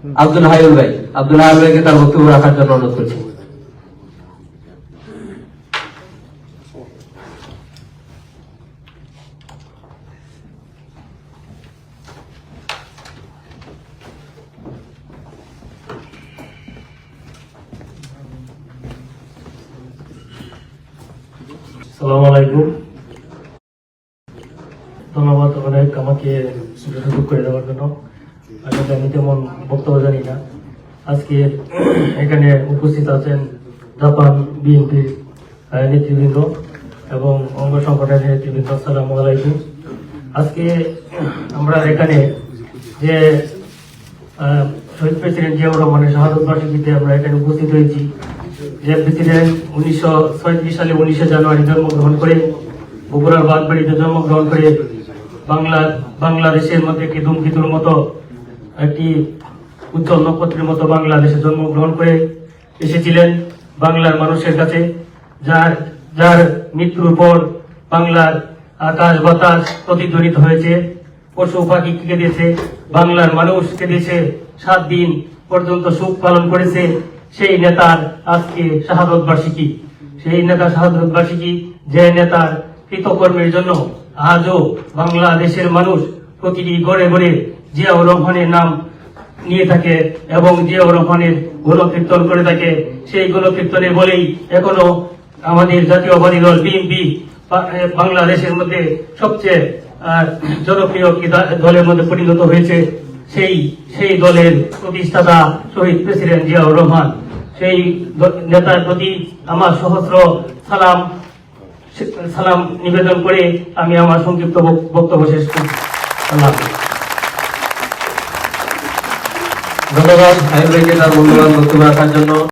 আব্দুল হাইউল ভাইকে তার বক্তব্য রাখার জন্য অনুরোধ করছি। আসসালামু আলাইকুম। ধন্যবাদ অনেক আমাকে সুযোগ করে দেওয়ার জন্য। আসলে আমি তেমন বক্তব্য জানি না। আজকে এখানে উপস্থিত আছেন জাপান বিএনপির নেতৃবৃন্দ এবং অঙ্গ সংগঠনের নেতৃবৃন্দ। আসসালামু আলাইকুম। আজকে আমরা এখানে যে শহীদ প্রেসিডেন্ট জিয়াউর রহমানের শাহাদত বার্ষিকীতে আমরা এখানে উপস্থিত হয়েছি। যে প্রেসিডেন্ট 1936 সালে 19 জানুয়ারি জন্মগ্রহণ করে বগুড়ার বাগবাড়িতে জন্মগ্রহণ করে বাংলাদেশের মধ্যে একটি ধূমকেতুর মতো একটি উজ্জ্বল নক্ষত্রের মতো বাংলাদেশে জন্মগ্রহণ করে এসেছিলেন বাংলার মানুষের কাছে, যার মৃত্যুর পর বাংলার আকাশ বাতাস প্রতিধ্বনিত হয়েছে, পশু পাখি কেঁদেছে, বাংলার মানুষ কেঁদেছে, 7 দিন পর্যন্ত শোক পালন করেছে। সেই নেতার আজকে শাহাদত বার্ষিকী। সেই নেতার শাহাদত বার্ষিকী, যে নেতার কৃতকর্মের জন্য আজও বাংলাদেশের মানুষ প্রতিটি ঘরে ঘরে জিয়াউর রহমানের নাম নিয়ে থাকে এবং জিয়াউর রহমানের গণকীর্তন করে থাকে। সেই গণকীর্তনে বলেই এখনো আমাদের জাতীয়বাদী দল বিএনপি বাংলাদেশের মধ্যে সবচেয়ে জনপ্রিয় দলের মধ্যে পরিণত হয়েছে। সেই দলের প্রতিষ্ঠাতা শহীদ প্রেসিডেন্ট জিয়াউর রহমান, সেই নেতার প্রতি আমার সহস্র সালাম নিবেদন করে আমি আমার সংক্ষিপ্ত বক্তব্য শেষ করছি। ধন্যবাদ হাইউল ভাইকে তার মূল্যবান বক্তব্য রাখার জন্য।